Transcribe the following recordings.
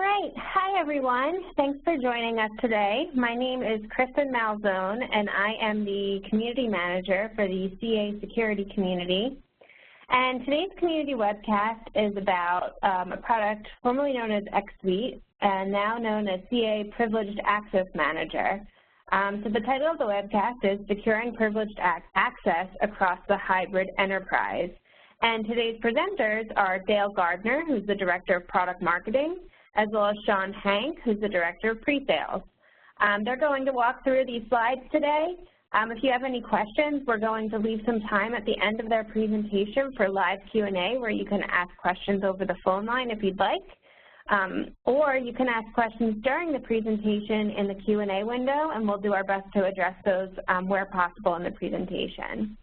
right. Hi, everyone. Thanks for joining us today. My name is Kristen Malzone, and I am the Community Manager for the CA Security Community. And today's community webcast is about a product formerly known as Xsuite and now known as CA Privileged Access Manager. So the title of the webcast is Securing Privileged Access Across the Hybrid Enterprise. And today's presenters are Dale Gardner, who's the Director of Product Marketing, as well as Sean Hank, who's the Director of Pre-Sales. They're going to walk through these slides today. If you have any questions, we're going to leave some time at the end of their presentation for live Q&A, where you can ask questions over the phone line if you'd like. Or you can ask questions during the presentation in the Q&A window, and we'll do our best to address those where possible in the presentation.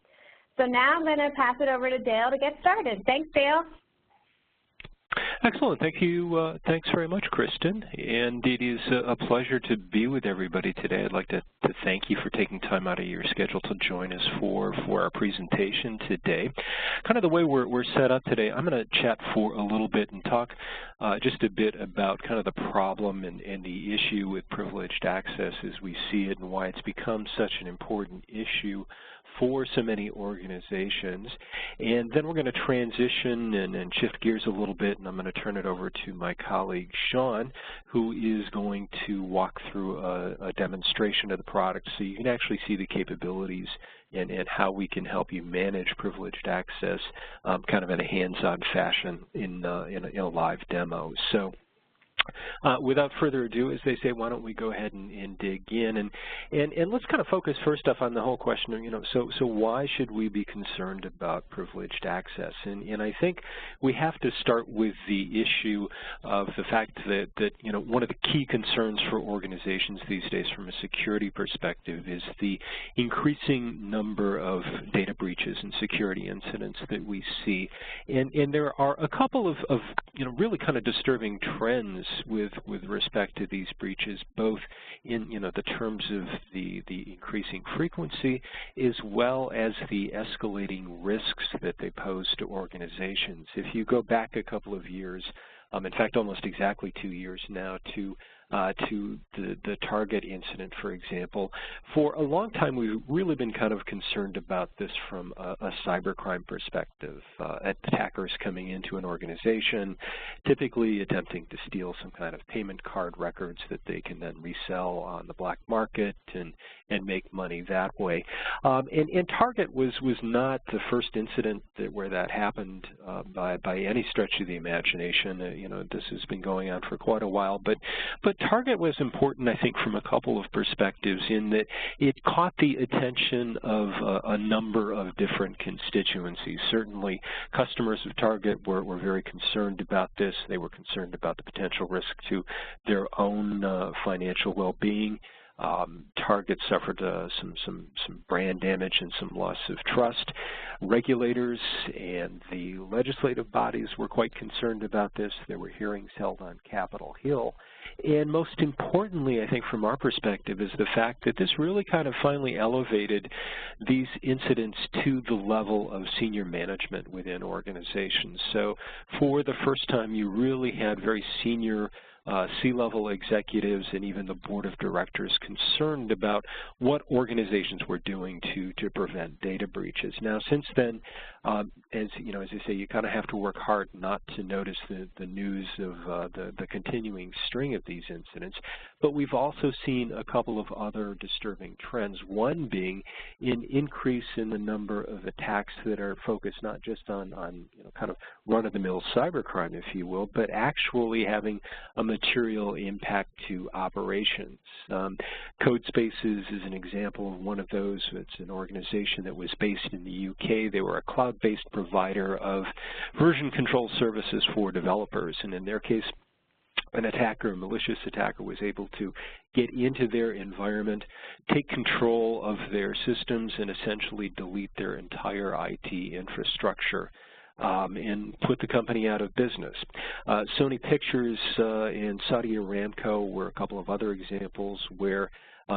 So now I'm going to pass it over to Dale to get started. Thanks, Dale. Excellent. Thank you. Thanks very much, Kristen. And it is a pleasure to be with everybody today. I'd like to thank you for taking time out of your schedule to join us for our presentation today. Kind of the way we're set up today, I'm going to chat for a little bit and talk just a bit about kind of the problem and the issue with privileged access as we see it and why it's become such an important issue for so many organizations. And then we're going to transition and shift gears a little bit, and I'm going to turn it over to my colleague Sean, who is going to walk through a demonstration of the product so you can actually see the capabilities and how we can help you manage privileged access kind of in a hands-on fashion in a live demo. So without further ado, as they say, why don't we go ahead and dig in and let's kind of focus first off on the whole question of, so why should we be concerned about privileged access? And I think we have to start with the issue of the fact that one of the key concerns for organizations these days from a security perspective is the increasing number of data breaches and security incidents that we see. And there are a couple of really kind of disturbing trends with respect to these breaches, both in the terms of the increasing frequency as well as the escalating risks that they pose to organizations. If you go back a couple of years, in fact almost exactly 2 years now, to the Target incident, for example, for a long time we've really been kind of concerned about this from a cybercrime perspective. Attackers coming into an organization, typically attempting to steal some kind of payment card records that they can then resell on the black market and make money that way. And Target was not the first incident where that happened by any stretch of the imagination. This has been going on for quite a while, but Target was important, I think, from a couple of perspectives in that it caught the attention of a number of different constituencies. Certainly, customers of Target were very concerned about this. They were concerned about the potential risk to their own financial well-being. Target suffered some brand damage and some loss of trust. Regulators and the legislative bodies were quite concerned about this. There were hearings held on Capitol Hill. And most importantly, I think from our perspective, is the fact that this really kind of finally elevated these incidents to the level of senior management within organizations. So for the first time, you really had very senior C-level executives and even the board of directors concerned about what organizations were doing to prevent data breaches. Now, since then, as I say, you kind of have to work hard not to notice the news of the continuing string of these incidents. But we've also seen a couple of other disturbing trends. One being an increase in the number of attacks that are focused not just on kind of run-of-the-mill cybercrime, if you will, but actually having a material impact to operations. CodeSpaces is an example of one of those. It's an organization that was based in the UK. They were a cloud-based provider of version control services for developers, and in their case, an attacker, a malicious attacker, was able to get into their environment, take control of their systems, and essentially delete their entire IT infrastructure and put the company out of business. Sony Pictures and Saudi Aramco were a couple of other examples where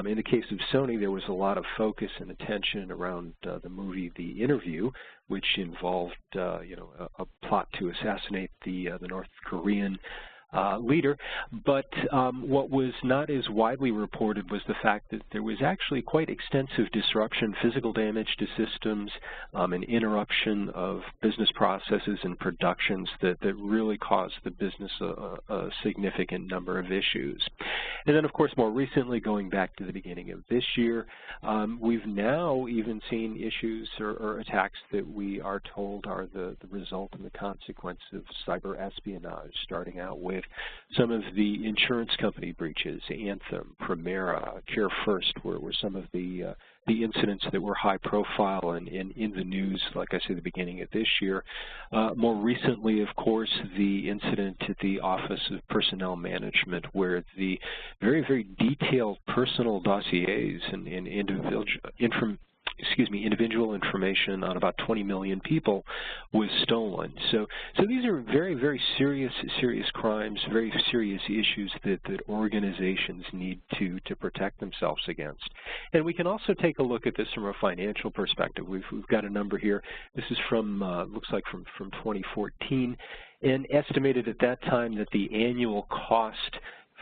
in the case of Sony, there was a lot of focus and attention around the movie The Interview, which involved a plot to assassinate the North Korean leader. But what was not as widely reported was the fact that there was actually quite extensive disruption, physical damage to systems, an interruption of business processes and productions that really caused the business a significant number of issues. And then, of course, more recently, going back to the beginning of this year, we've now even seen issues or attacks that we are told are the result and the consequence of cyber espionage, starting out with some of the insurance company breaches. Anthem, Primera, Care First were some of the incidents that were high profile and in the news, like I said, at the beginning of this year. More recently, of course, the incident at the Office of Personnel Management, where the very, very detailed personal dossiers and individual information on about 20 million people was stolen. So these are very, very serious crimes, very serious issues that organizations need to protect themselves against. And we can also take a look at this from a financial perspective. We've got a number here. This is from, looks like from 2014, and estimated at that time that the annual cost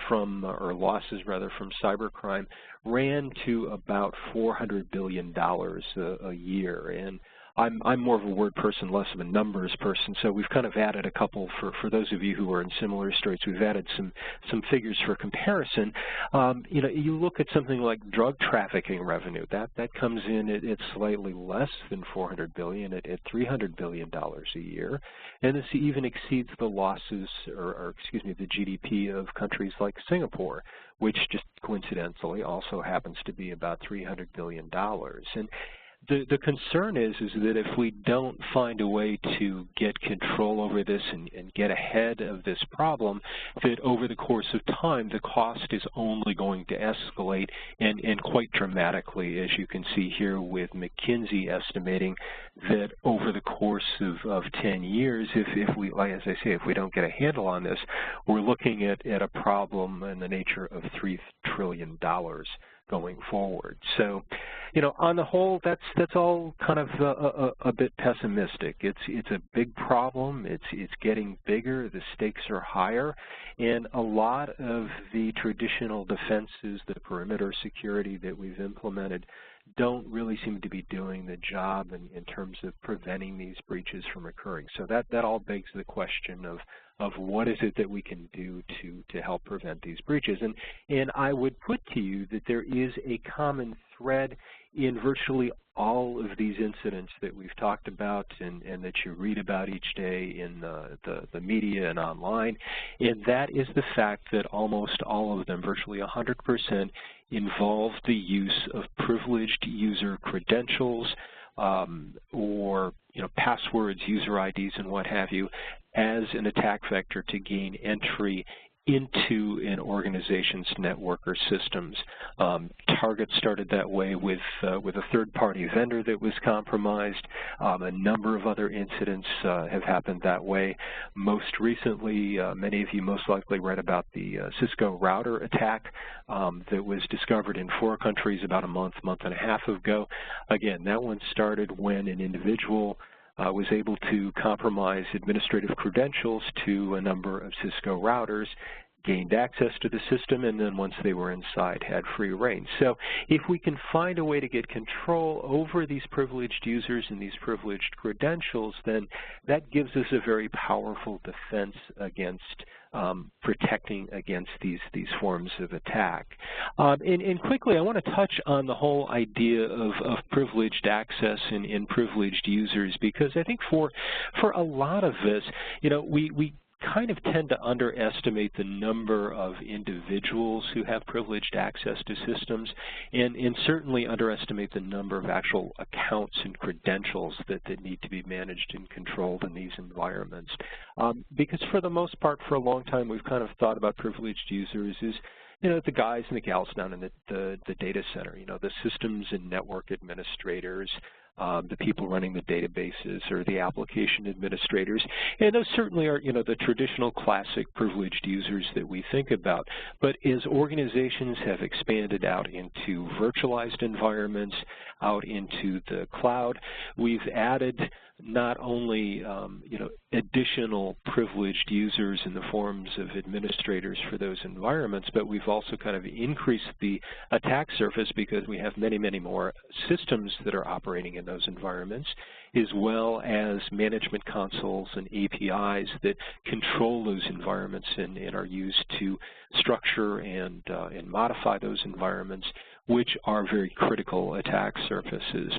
from, or losses rather, from cybercrime ran to about $400 billion a year. And I'm more of a word person, less of a numbers person, so we've kind of added a couple for those of you who are in similar straits. We've added some figures for comparison. You know, you look at something like drug trafficking revenue. That comes in at slightly less than $400 billion, at $300 billion a year, and this even exceeds the losses, or excuse me, the GDP of countries like Singapore, which just coincidentally also happens to be about $300 billion. And the concern is that if we don't find a way to get control over this and get ahead of this problem, that over the course of time, the cost is only going to escalate, and quite dramatically, as you can see here with McKinsey estimating that over the course of 10 years, if we, like as I say, if we don't get a handle on this, we're looking at a problem in the nature of $3 trillion going forward. So, you know, on the whole, that's all kind of a bit pessimistic. It's a big problem. It's getting bigger. The stakes are higher, and a lot of the traditional defenses, the perimeter security that we've implemented, don't really seem to be doing the job in terms of preventing these breaches from occurring. So that all begs the question of what is it that we can do to help prevent these breaches. And I would put to you that there is a common thread in virtually all of these incidents that we've talked about and that you read about each day in the media and online, and that is the fact that almost all of them, virtually 100%, involve the use of privileged user credentials or passwords, user IDs, and what have you, as an attack vector to gain entry into an organization's network or systems. Target started that way with a third-party vendor that was compromised. A number of other incidents have happened that way. Most recently, many of you most likely read about the Cisco router attack that was discovered in 4 countries about a month and a half ago. Again, that one started when an individual was able to compromise administrative credentials to a number of Cisco routers, gained access to the system, and then once they were inside, had free reign. So if we can find a way to get control over these privileged users and these privileged credentials, then that gives us a very powerful defense against protecting against these forms of attack. And quickly, I want to touch on the whole idea of privileged access and privileged users, because I think for a lot of this, we kind of tend to underestimate the number of individuals who have privileged access to systems, and certainly underestimate the number of actual accounts and credentials that need to be managed and controlled in these environments. Because for the most part, for a long time, we've kind of thought about privileged users as the guys and the gals down in the data center, the systems and network administrators, the people running the databases, or the application administrators. And those certainly are, the traditional classic privileged users that we think about. But as organizations have expanded out into virtualized environments, out into the cloud, we've added not only additional privileged users in the forms of administrators for those environments, but we've also kind of increased the attack surface because we have many, many more systems that are operating in those environments, as well as management consoles and APIs that control those environments and are used to structure and modify those environments, which are very critical attack surfaces.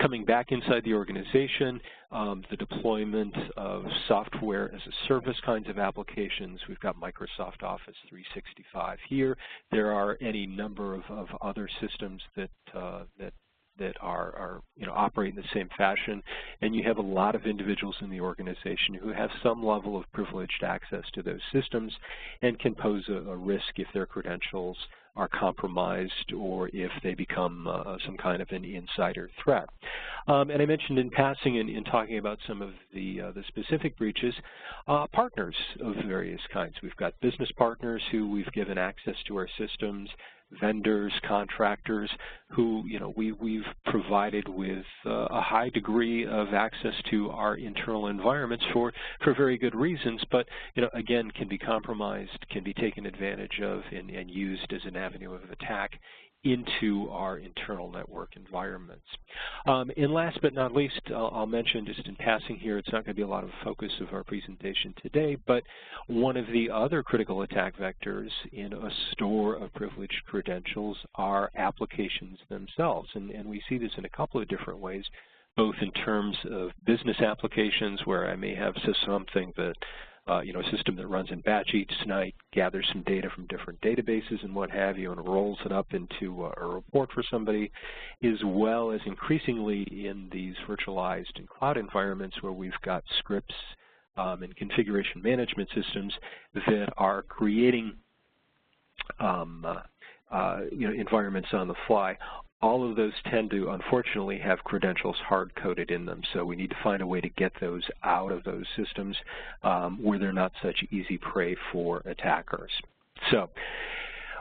Coming back inside the organization, the deployment of software as a service kinds of applications. We've got Microsoft Office 365 here. There are any number of other systems that are operate in the same fashion, and you have a lot of individuals in the organization who have some level of privileged access to those systems and can pose a risk if their credentials are compromised or if they become some kind of an insider threat. And I mentioned in passing in talking about some of the specific breaches, partners of various kinds. We've got business partners who we've given access to our systems, vendors, contractors who we've provided with a high degree of access to our internal environments for very good reasons, but again can be compromised, can be taken advantage of and used as an avenue of attack into our internal network environments. And last but not least, I'll mention just in passing here, it's not going to be a lot of focus of our presentation today, but one of the other critical attack vectors in a store of privileged credentials are applications themselves. And we see this in a couple of different ways, both in terms of business applications where I may have something that a system that runs in batch each night, gathers some data from different databases and what have you, and rolls it up into a report for somebody, as well as increasingly in these virtualized and cloud environments where we've got scripts and configuration management systems that are creating environments on the fly. All of those tend to, unfortunately, have credentials hard-coded in them, so we need to find a way to get those out of those systems where they're not such easy prey for attackers. So,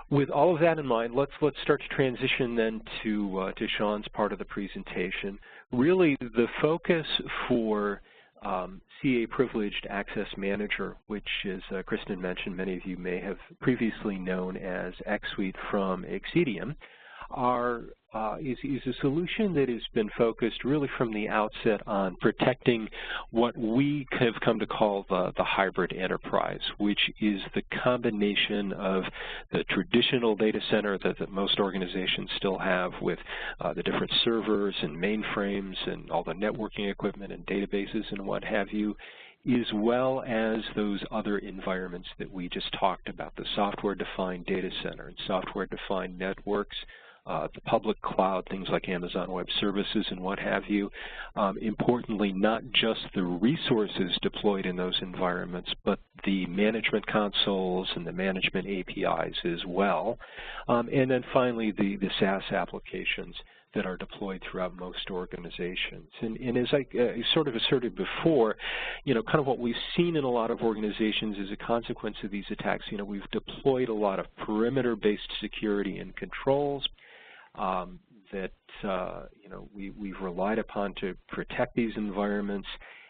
with all of that in mind, let's start to transition then to Sean's part of the presentation. Really, the focus for CA Privileged Access Manager, which, as Kristen mentioned, many of you may have previously known as Xsuite from Xceedium, is a solution that has been focused really from the outset on protecting what we have come to call the hybrid enterprise, which is the combination of the traditional data center that most organizations still have with the different servers and mainframes and all the networking equipment and databases and what have you, as well as those other environments that we just talked about, the software-defined data center and software-defined networks, the public cloud, things like Amazon Web Services and what have you. Importantly, not just the resources deployed in those environments, but the management consoles and the management APIs as well. And then finally, the SaaS applications that are deployed throughout most organizations. And as I sort of asserted before, kind of what we've seen in a lot of organizations as a consequence of these attacks, we've deployed a lot of perimeter-based security and controls that we've relied upon to protect these environments.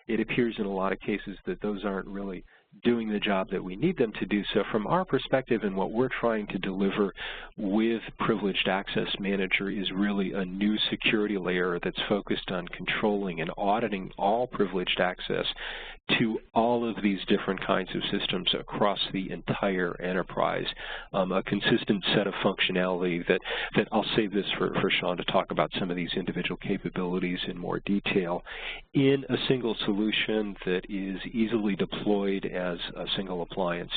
It appears in a lot of cases that those aren't really doing the job that we need them to do. So from our perspective and what we're trying to deliver with Privileged Access Manager is really a new security layer that's focused on controlling and auditing all privileged access to all of these different kinds of systems across the entire enterprise. A consistent set of functionality that I'll save this for Sean to talk about some of these individual capabilities in more detail in a single solution that is easily deployed as a single appliance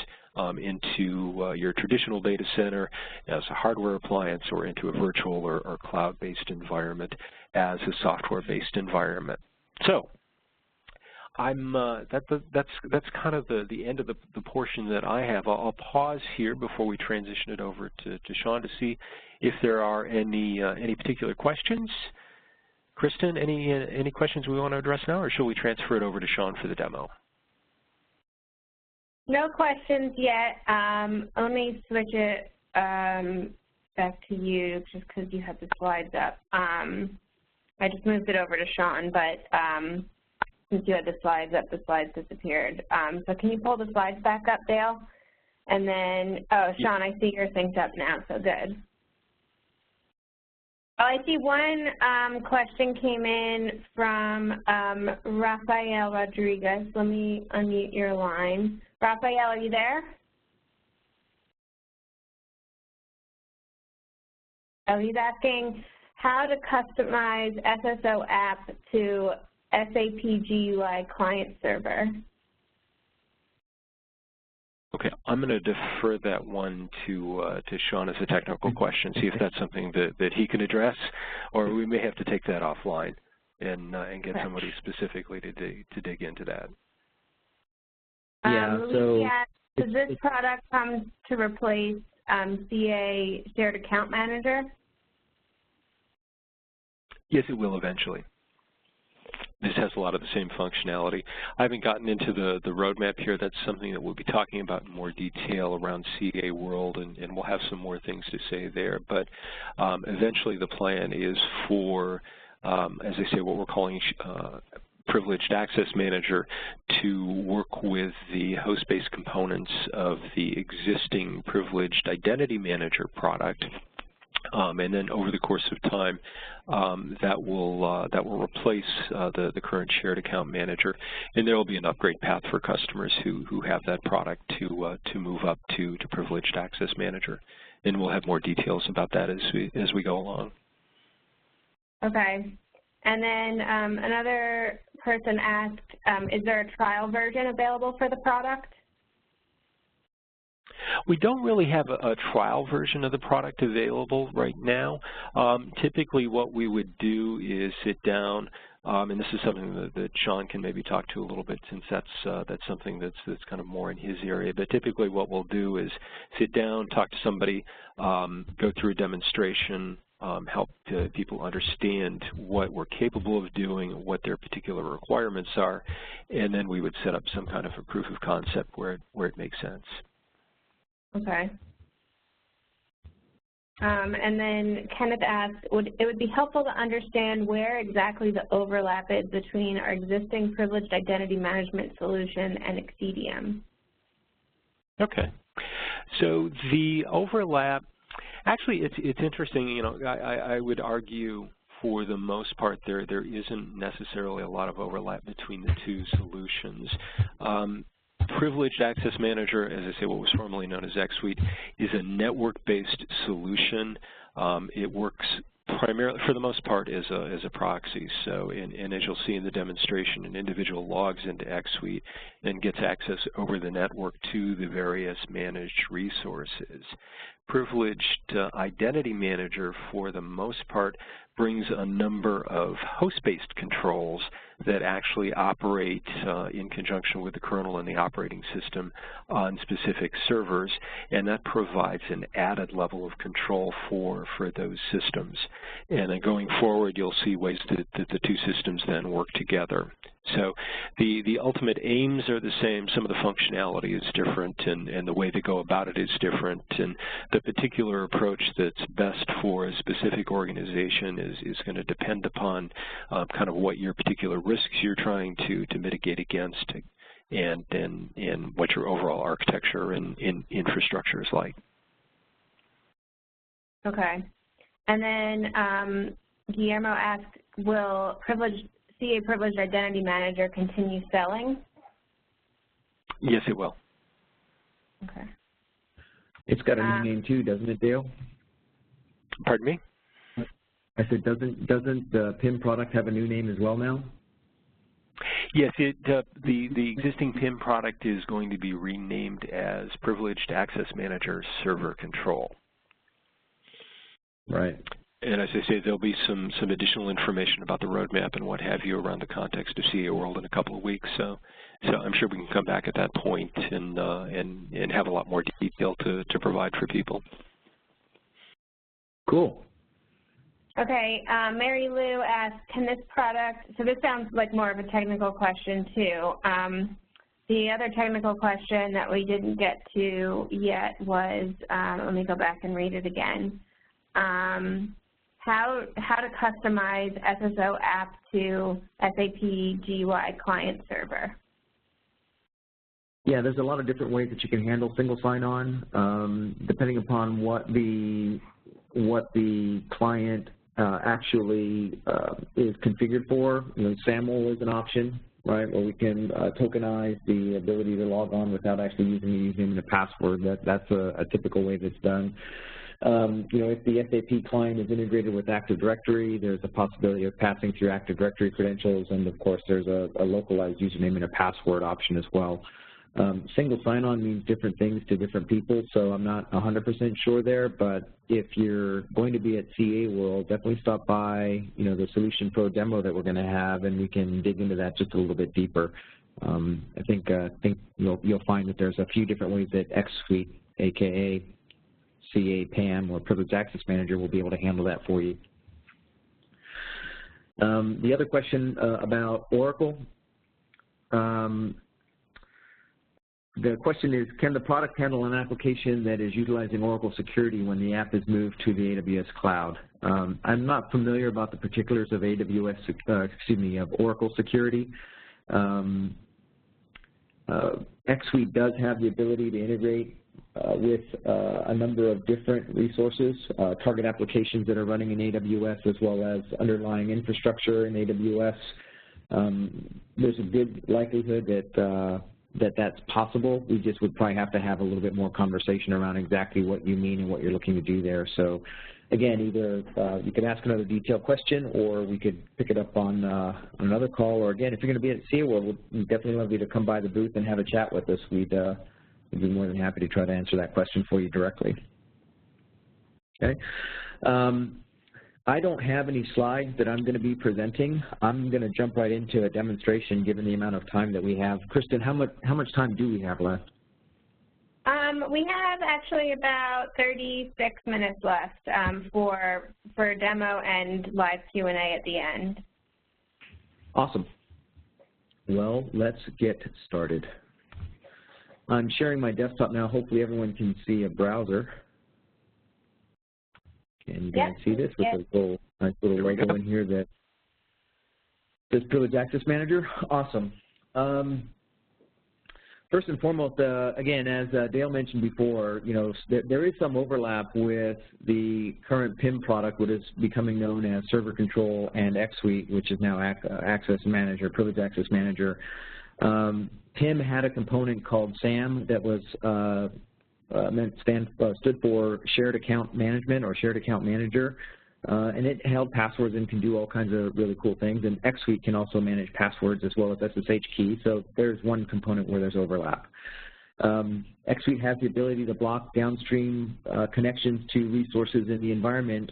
into your traditional data center as a hardware appliance or into a virtual or cloud-based environment as a software-based environment. So that's kind of the end of the portion that I have. I'll pause here before we transition it over to Sean to see if there are any particular questions. Kristen, any questions we want to address now, or shall we transfer it over to Sean for the demo? No questions yet. Let me switch it back to you just because you have the slides up. I just moved it over to Sean, but since you had the slides up, the slides disappeared. So can you pull the slides back up, Dale? And then, oh, Sean, I see you're synced up now, so good. Oh, I see one question came in from Rafael Rodriguez. Let me unmute your line. Rafael, are you there? Oh, he's asking how to customize SSO app to SAP GUI client server. Okay, I'm going to defer that one to Sean as a technical question, see if that's something that he can address, or we may have to take that offline and get somebody specifically to dig into that. Yeah, so does this product come to replace CA Shared Account Manager? Yes, it will eventually. This has a lot of the same functionality. I haven't gotten into the roadmap here. That's something that we'll be talking about in more detail around CA World, and we'll have some more things to say there. But eventually the plan is for, as I say, what we're calling Privileged Access Manager to work with the host-based components of the existing Privileged Identity Manager product. And then over the course of time, that will replace the current Shared Account Manager, and there will be an upgrade path for customers who have that product to move up to Privileged Access Manager, and we'll have more details about that as we go along. Okay, and then another person asked, is there a trial version available for the product? We don't really have a trial version of the product available right now. Typically what we would do is sit down, and this is something that Sean can maybe talk to a little bit, since that's something that's kind of more in his area. But typically what we'll do is sit down, talk to somebody, go through a demonstration, help people understand what we're capable of doing, what their particular requirements are, and then we would set up some kind of a proof of concept where it makes sense. Okay. And then Kenneth asked, it would be helpful to understand where exactly the overlap is between our existing Privileged Identity Management solution and Xsuite. Okay. So the overlap, actually it's interesting, you know, I would argue for the most part there isn't necessarily a lot of overlap between the two solutions. Privileged Access Manager, as I say, what was formerly known as Xsuite, is a network-based solution. It works primarily, for the most part, as a proxy. So, and as you'll see in the demonstration, an individual logs into Xsuite and gets access over the network to the various managed resources. Privileged Identity Manager, for the most part, brings a number of host-based controls that actually operate in conjunction with the kernel and the operating system on specific servers, and that provides an added level of control for those systems. And then going forward, you'll see ways that the two systems then work together. So the ultimate aims are the same. Some of the functionality is different, and the way they go about it is different. And the particular approach that's best for a specific organization is going to depend upon kind of what your particular risks you're trying to mitigate against, and what your overall architecture and infrastructure is like. Okay. And then Guillermo asked, will CA Privileged Identity Manager continue selling? Yes, it will. Okay. It's got a new name too, doesn't it, Dale? Pardon me? I said, doesn't the PIM product have a new name as well now? Yes, the existing PIM product is going to be renamed as Privileged Access Manager Server Control. Right. And as I say, there'll be some additional information about the roadmap and what have you around the context of CA World in a couple of weeks. So I'm sure we can come back at that point and have a lot more detail to provide for people. Cool. Okay, Mary Lou asked, can this product, so this sounds like more of a technical question too. The other technical question that we didn't get to yet was, let me go back and read it again. how to customize SSO app to SAP GUI client server. Yeah, there's a lot of different ways that you can handle single sign-on, depending upon what the client actually is configured for. SAML is an option, right, where we can tokenize the ability to log on without actually using a username and a password. That's a typical way that's done. If the SAP client is integrated with Active Directory, there's a possibility of passing through Active Directory credentials, and of course there's a localized username and a password option as well. Single sign-on means different things to different people, so I'm not 100% sure there, but if you're going to be at CA World, definitely stop by, the Solution Pro demo that we're going to have, and we can dig into that just a little bit deeper. I think you'll find that there's a few different ways that Xsuite, aka CA PAM or Privileged Access Manager, will be able to handle that for you. The other question about Oracle. The question is, can the product handle an application that is utilizing Oracle security when the app is moved to the AWS cloud? I'm not familiar about the particulars of of Oracle security. Xsuite does have the ability to integrate with a number of different resources, target applications that are running in AWS as well as underlying infrastructure in AWS. There's a good likelihood that that's possible. We just would probably have to have a little bit more conversation around exactly what you mean and what you're looking to do there. So again, either you can ask another detailed question, or we could pick it up on another call, or again, if you're going to be at CA World, we'd definitely love you to come by the booth and have a chat with us. We'd be more than happy to try to answer that question for you directly. Okay. I don't have any slides that I'm going to be presenting. I'm going to jump right into a demonstration given the amount of time that we have. Kristen, how much time do we have left? We have actually about 36 minutes left for demo and live Q&A at the end. Awesome. Well, let's get started. I'm sharing my desktop now. Hopefully everyone can see a browser. Can you guys see this with a nice little logo in here that says Privileged Access Manager? Awesome. First and foremost, again, as Dale mentioned before, there is some overlap with the current PIM product, what is becoming known as Server Control, and Xsuite, which is now Access Manager, Privileged Access Manager. PIM had a component called SAM that was stood for Shared Account Management or Shared Account Manager, and it held passwords and can do all kinds of really cool things. And Xsuite can also manage passwords as well as SSH keys, so there's one component where there's overlap. Xsuite has the ability to block downstream connections to resources in the environment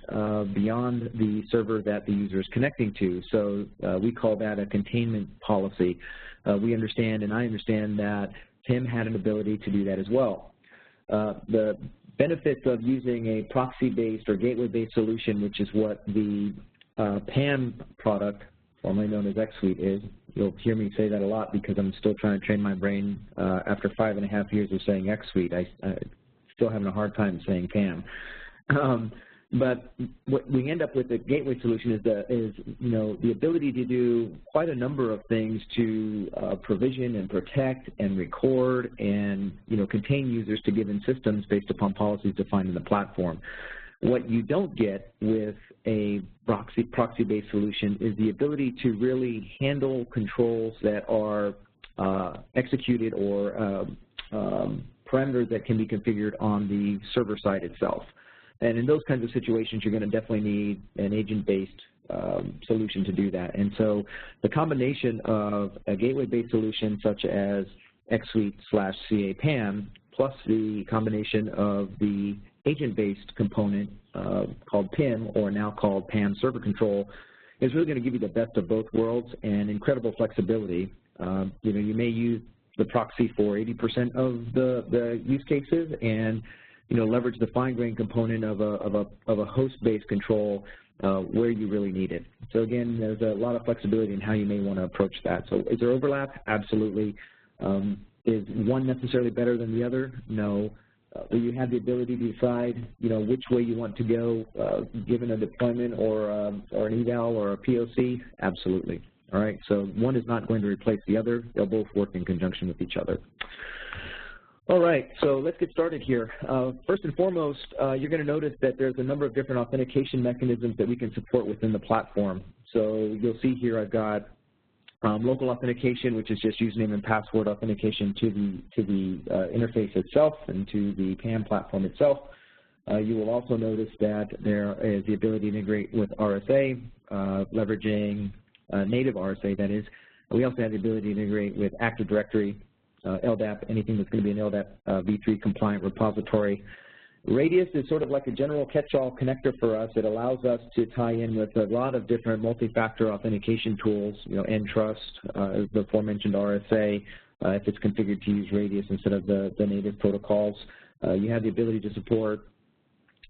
beyond the server that the user is connecting to, so we call that a containment policy. We understand, and I understand, that PIM had an ability to do that as well. The benefits of using a proxy-based or gateway-based solution, which is what the PAM product, formerly known as Xsuite, is. You'll hear me say that a lot because I'm still trying to train my brain after 5.5 years of saying Xsuite. I'm still having a hard time saying PAM. But what we end up with the gateway solution is the ability to do quite a number of things to provision and protect and record and contain users to given systems based upon policies defined in the platform. What you don't get with a proxy-based solution is the ability to really handle controls that are executed or parameters that can be configured on the server side itself. And in those kinds of situations, you're going to definitely need an agent-based solution to do that. And so the combination of a gateway-based solution such as Xsuite/CA PAM plus the combination of the agent-based component called PIM, or now called PAM Server Control, is really going to give you the best of both worlds and incredible flexibility. You may use the proxy for 80% of the use cases, and leverage the fine-grained component of a host-based control where you really need it. So again, there's a lot of flexibility in how you may want to approach that. So is there overlap? Absolutely. Is one necessarily better than the other? No. where you have the ability to decide, which way you want to go, given a deployment or an eval or a POC? Absolutely. All right, so one is not going to replace the other. They'll both work in conjunction with each other. All right, so let's get started here. First and foremost, you're going to notice that there's a number of different authentication mechanisms that we can support within the platform. So you'll see here I've got local authentication, which is just username and password authentication to the interface itself and to the PAM platform itself. You will also notice that there is the ability to integrate with RSA, leveraging native RSA, that is. We also have the ability to integrate with Active Directory, LDAP, anything that's going to be an LDAP v3 compliant repository. Radius is sort of like a general catch-all connector for us. It allows us to tie in with a lot of different multi-factor authentication tools, Entrust, the aforementioned RSA, if it's configured to use Radius instead of the native protocols. You have the ability to support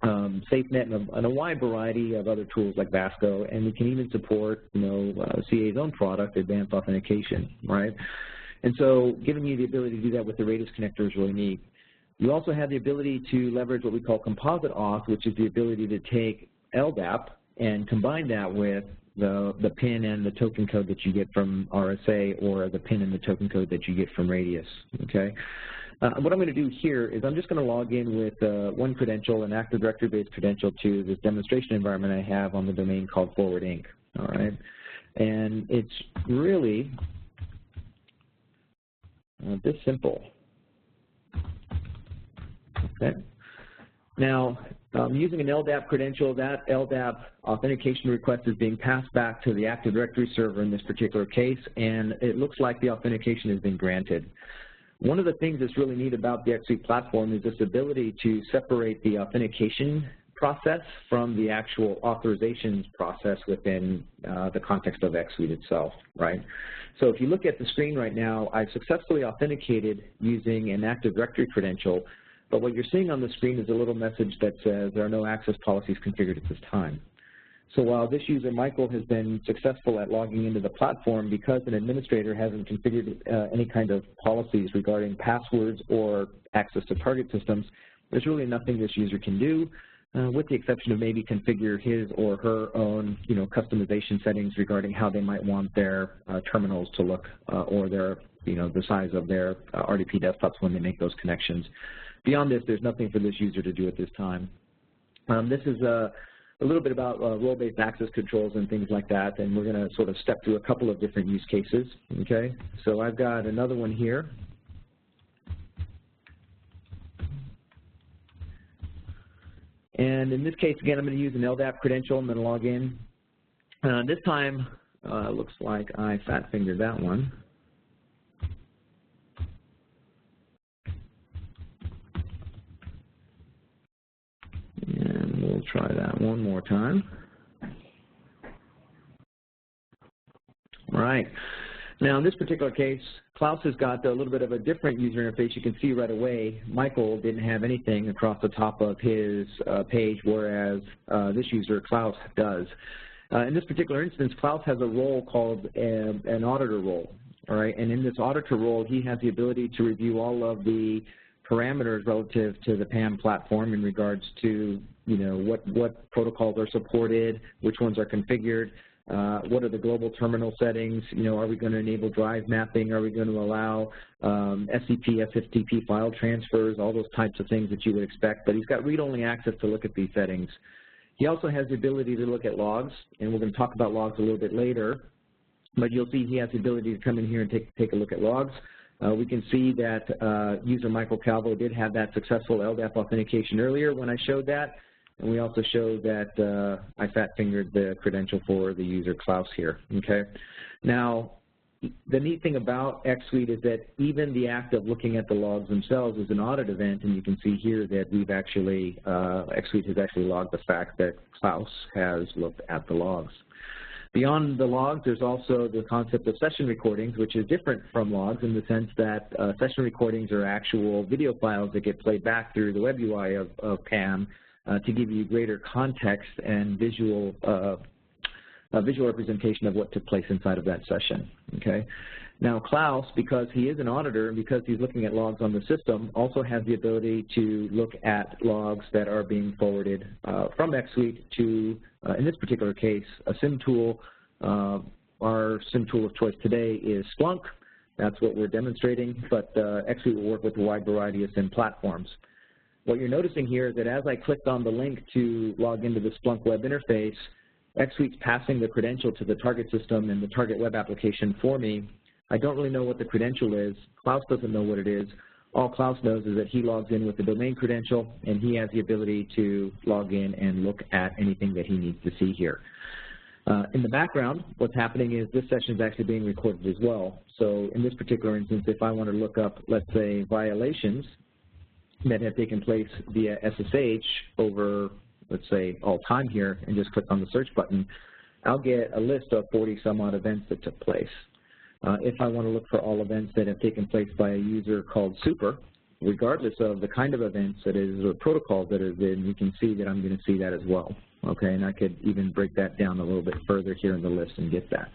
SafeNet and a wide variety of other tools like Vasco, and we can even support, CA's own product, Advanced Authentication, right? And so giving you the ability to do that with the Radius connector is really neat. You also have the ability to leverage what we call composite auth, which is the ability to take LDAP and combine that with the PIN and the token code that you get from RSA or the PIN and the token code that you get from Radius, okay? What I'm going to do here is I'm just going to log in with one credential, an Active Directory-based credential, to this demonstration environment I have on the domain called Forward Inc., all right? And it's really this simple. Okay. Now, using an LDAP credential, that LDAP authentication request is being passed back to the Active Directory server in this particular case, and it looks like the authentication has been granted. One of the things that's really neat about the Xsuite platform is this ability to separate the authentication process from the actual authorizations process within the context of Xsuite itself, right? So if you look at the screen right now, I've successfully authenticated using an Active Directory credential, but what you're seeing on the screen is a little message that says there are no access policies configured at this time. So while this user, Michael, has been successful at logging into the platform, because an administrator hasn't configured any kind of policies regarding passwords or access to target systems, there's really nothing this user can do, with the exception of maybe configure his or her own, customization settings regarding how they might want their terminals to look or their, the size of their RDP desktops when they make those connections. Beyond this, there's nothing for this user to do at this time. This is a little bit about role-based access controls and things like that, and we're going to sort of step through a couple of different use cases, okay? So I've got another one here. And in this case, again, I'm going to use an LDAP credential. I'm going to log in. This time, looks like I fat-fingered that one. And we'll try that one more time. All right. Now, in this particular case, Klaus has got a little bit of a different user interface. You can see right away Michael didn't have anything across the top of his page, whereas this user, Klaus, does. In this particular instance, Klaus has a role called an auditor role. All right, and in this auditor role, he has the ability to review all of the parameters relative to the PAM platform in regards to, what protocols are supported, which ones are configured, what are the global terminal settings, are we going to enable drive mapping, are we going to allow SCP, SFTP file transfers, all those types of things that you would expect, but he's got read-only access to look at these settings. He also has the ability to look at logs, and we're going to talk about logs a little bit later, but you'll see he has the ability to come in here and take a look at logs. We can see that user Michael Calvo did have that successful LDAP authentication earlier when I showed that, and we also showed that I fat-fingered the credential for the user Klaus here, okay? Now, the neat thing about Xsuite is that even the act of looking at the logs themselves is an audit event, and you can see here that we've actually, Xsuite has actually logged the fact that Klaus has looked at the logs. Beyond the logs, there's also the concept of session recordings, which is different from logs in the sense that session recordings are actual video files that get played back through the web UI of PAM to give you greater context and visual representation of what took place inside of that session, okay? Now Klaus, because he is an auditor and because he's looking at logs on the system, also has the ability to look at logs that are being forwarded from Xsuite to, in this particular case, a SIM tool. Our SIM tool of choice today is Splunk. That's what we're demonstrating, but Xsuite will work with a wide variety of SIM platforms. What you're noticing here is that as I clicked on the link to log into the Splunk web interface, Xsuite's passing the credential to the target system and the target web application for me. I don't really know what the credential is. Klaus doesn't know what it is. All Klaus knows is that he logs in with the domain credential, and he has the ability to log in and look at anything that he needs to see here. In the background, what's happening is this session is actually being recorded as well. So in this particular instance, if I want to look up, let's say, violations that have taken place via SSH over, let's say, all time here, and just click on the search button, I'll get a list of 40-some-odd events that took place. If I want to look for all events that have taken place by a user called Super, regardless of the kind of events that is or protocols that is in, you can see that I'm going to see that as well. Okay, and I could even break that down a little bit further here in the list and get that.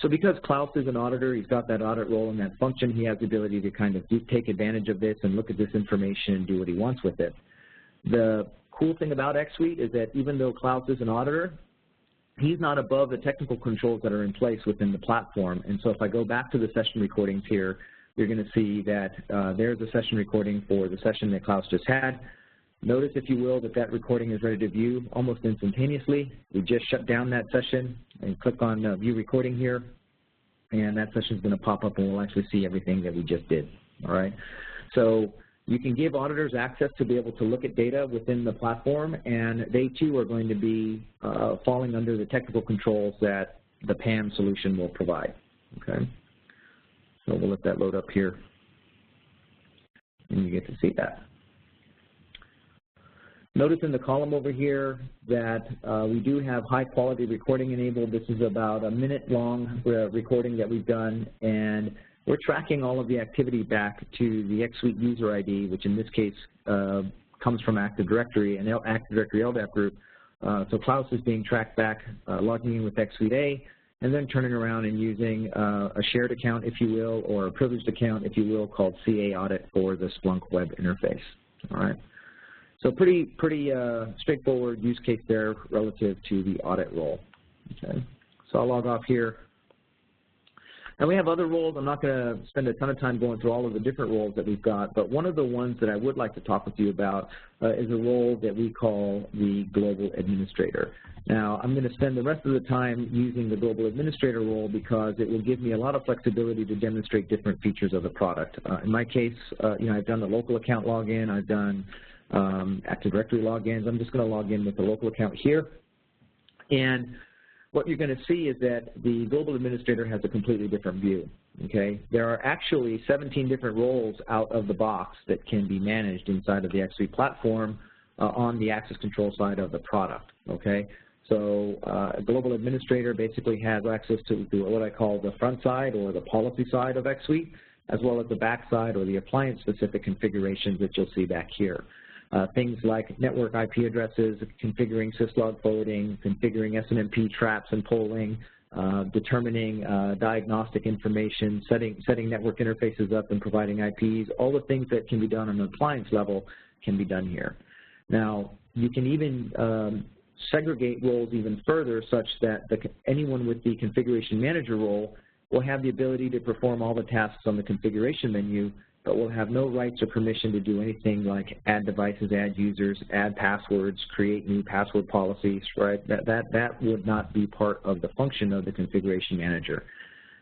So because Klaus is an auditor, he's got that audit role and that function, he has the ability to kind of take advantage of this and look at this information and do what he wants with it. The cool thing about Xsuite is that even though Klaus is an auditor, he's not above the technical controls that are in place within the platform. And so if I go back to the session recordings here, you're going to see that there's a session recording for the session that Klaus just had. Notice, if you will, that that recording is ready to view almost instantaneously. We just shut down that session and click on View Recording here, and that session is going to pop up and we'll actually see everything that we just did. All right. So you can give auditors access to be able to look at data within the platform, and they too are going to be falling under the technical controls that the PAM solution will provide. Okay. So we'll let that load up here, and you get to see that. Notice in the column over here that we do have high-quality recording enabled. This is about a minute-long recording that we've done, and we're tracking all of the activity back to the Xsuite user ID, which in this case comes from Active Directory and Active Directory LDAP group. So Klaus is being tracked back, logging in with Xsuite A, and then turning around and using a shared account, if you will, or a privileged account, if you will, called CA Audit for the Splunk web interface. All right. So pretty straightforward use case there relative to the audit role. Okay. So I'll log off here. And we have other roles. I'm not going to spend a ton of time going through all of the different roles that we've got, but one of the ones that I would like to talk with you about is a role that we call the Global Administrator. Now, I'm going to spend the rest of the time using the Global Administrator role because it will give me a lot of flexibility to demonstrate different features of the product. In my case, I've done the local account login. I've done Active Directory logins. I'm just going to log in with the local account here. And what you're going to see is that the Global Administrator has a completely different view. Okay? There are actually 17 different roles out of the box that can be managed inside of the Xsuite platform on the access control side of the product. Okay? So a Global Administrator basically has access to what I call the front side or the policy side of Xsuite, as well as the back side or the appliance-specific configurations that you'll see back here. Things like network IP addresses, configuring syslog forwarding, configuring SNMP traps and polling, determining diagnostic information, setting network interfaces up and providing IPs. All the things that can be done on an appliance level can be done here. Now, you can even segregate roles even further such that anyone with the configuration manager role will have the ability to perform all the tasks on the configuration menu, but will have no rights or permission to do anything like add devices, add users, add passwords, create new password policies, right? That would not be part of the function of the configuration manager.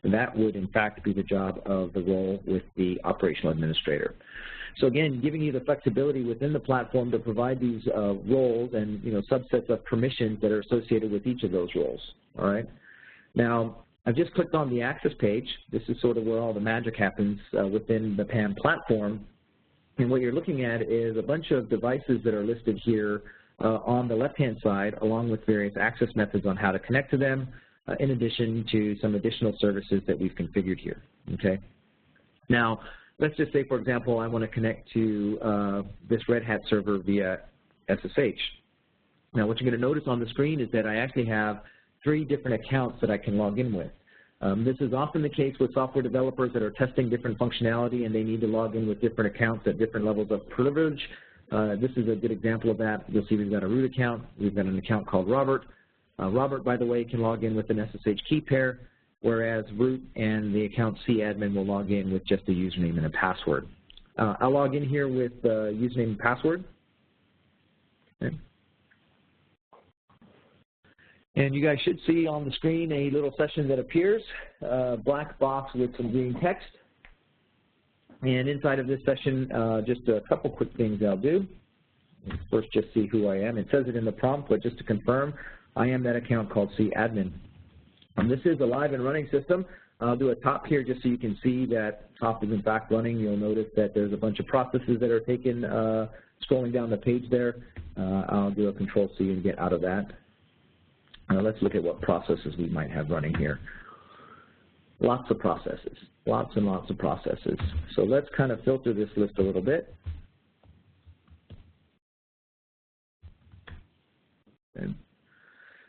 That would, in fact, be the job of the role with the operational administrator. So again, giving you the flexibility within the platform to provide these roles and subsets of permissions that are associated with each of those roles, all right? Now, I've just clicked on the access page. This is sort of where all the magic happens within the PAM platform. And what you're looking at is a bunch of devices that are listed here on the left-hand side, along with various access methods on how to connect to them, in addition to some additional services that we've configured here, okay? Now, let's just say, for example, I want to connect to this Red Hat server via SSH. Now, what you're going to notice on the screen is that I actually have 3 different accounts that I can log in with. This is often the case with software developers that are testing different functionality and they need to log in with different accounts at different levels of privilege. This is a good example of that. You'll see we've got a root account. We've got an account called Robert. Robert, by the way, can log in with an SSH key pair, whereas root and the account cadmin will log in with just a username and a password. I'll log in here with username and password. Okay. And you guys should see on the screen a little session that appears, black box with some green text. And inside of this session, just a couple quick things I'll do. First, just see who I am. It says it in the prompt, but just to confirm, I am that account called cadmin. This is a live and running system. I'll do a top here just so you can see that top is in fact running. You'll notice that there's a bunch of processes that are taken scrolling down the page there. I'll do a Control-C and get out of that. Let's look at what processes we might have running here. Lots of processes, lots and lots of processes. So let's kind of filter this list a little bit. Okay.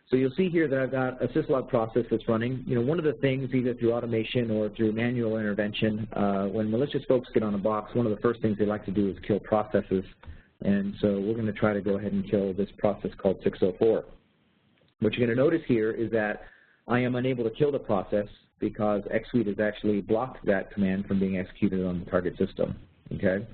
So you'll see here that I've got a syslog process that's running. You know, one of the things, either through automation or through manual intervention, when malicious folks get on a box, one of the first things they like to do is kill processes. And so we're going to try to go ahead and kill this process called 604. What you're going to notice here is that I am unable to kill the process because Xsuite has actually blocked that command from being executed on the target system. Okay?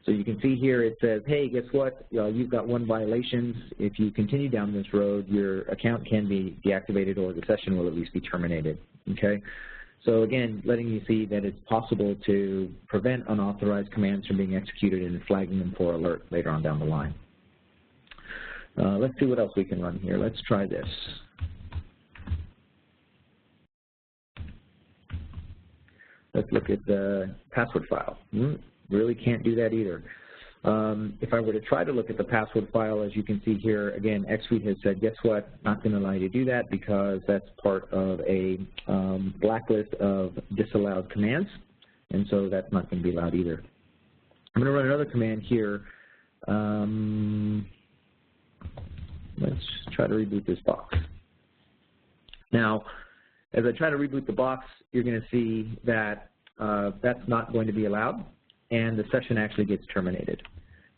So you can see here it says, hey, guess what? You've got 1 violation. If you continue down this road, your account can be deactivated or the session will at least be terminated. Okay? So again, letting you see that it's possible to prevent unauthorized commands from being executed and flagging them for alert later on down the line. Let's see what else we can run here. Let's try this. Let's look at the password file. Really can't do that either. If I were to try to look at the password file, as you can see here, again, Xsuite has said, guess what, not going to allow you to do that because that's part of a blacklist of disallowed commands, and so that's not going to be allowed either. I'm going to run another command here. Let's try to reboot this box. Now, as I try to reboot the box, you're going to see that that's not going to be allowed, and the session actually gets terminated.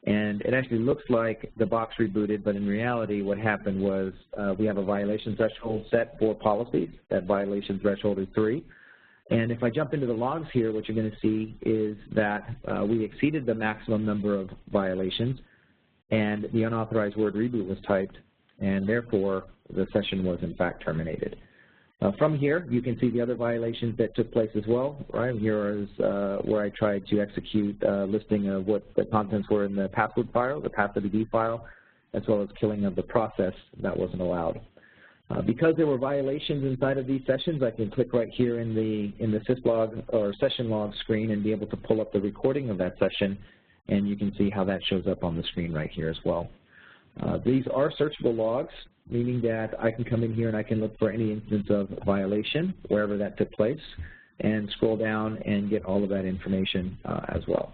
And it actually looks like the box rebooted, but in reality what happened was we have a violation threshold set for policies. That violation threshold is 3. And if I jump into the logs here, what you're going to see is that we exceeded the maximum number of violations, and the unauthorized word reboot was typed, and therefore the session was in fact terminated. From here, you can see the other violations that took place as well. Right here is where I tried to execute a listing of what the contents were in the password file, the path.db file, as well as killing of the process. That wasn't allowed. Because there were violations inside of these sessions, I can click right here in the syslog or session log screen and be able to pull up the recording of that session, and you can see how that shows up on the screen right here as well. These are searchable logs, meaning that I can come in here and I can look for any instance of violation, wherever that took place, and scroll down and get all of that information as well.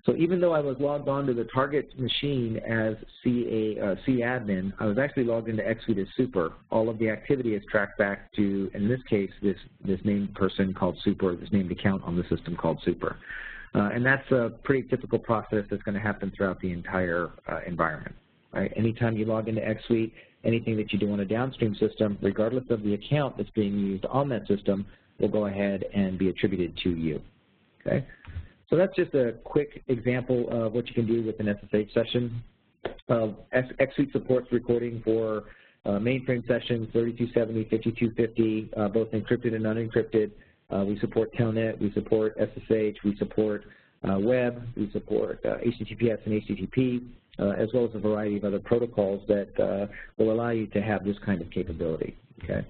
So even though I was logged on to the target machine as cadmin, I was actually logged into Xsuite as super. All of the activity is tracked back to, in this case, this named person called super, this named account on the system called super. And that's a pretty typical process that's going to happen throughout the entire environment. Right? Anytime you log into Xsuite, anything that you do on a downstream system, regardless of the account that's being used on that system, will go ahead and be attributed to you. Okay? So that's just a quick example of what you can do with an SSH session. Xsuite supports recording for mainframe sessions, 3270, 5250, both encrypted and unencrypted. We support Telnet, we support SSH, we support web, we support HTTPS and HTTP, as well as a variety of other protocols that will allow you to have this kind of capability. Okay.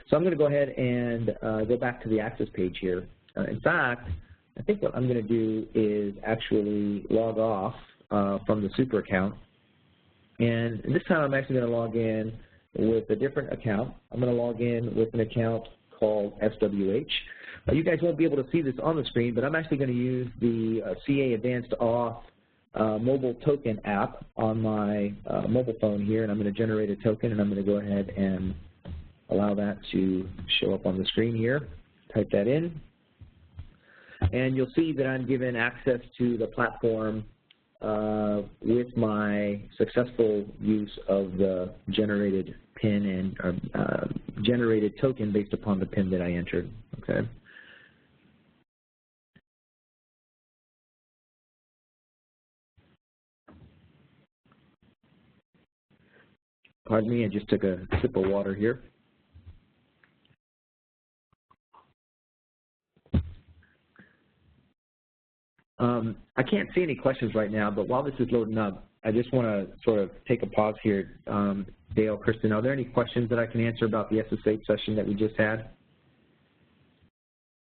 So I'm going to go ahead and go back to the access page here. In fact, I think what I'm going to do is actually log off from the super account. And this time I'm actually going to log in with a different account. I'm going to log in with an account called SWH. You guys won't be able to see this on the screen, but I'm actually going to use the CA Advanced Auth mobile token app on my mobile phone here, and I'm going to generate a token, and I'm going to go ahead and allow that to show up on the screen here. Type that in. And you'll see that I'm given access to the platform with my successful use of the generated PIN and generated token based upon the PIN that I entered. Okay. Pardon me, I just took a sip of water here. I can't see any questions right now, but while this is loading up, I just want to sort of take a pause here. Dale, Kristen, are there any questions that I can answer about the SSH session that we just had?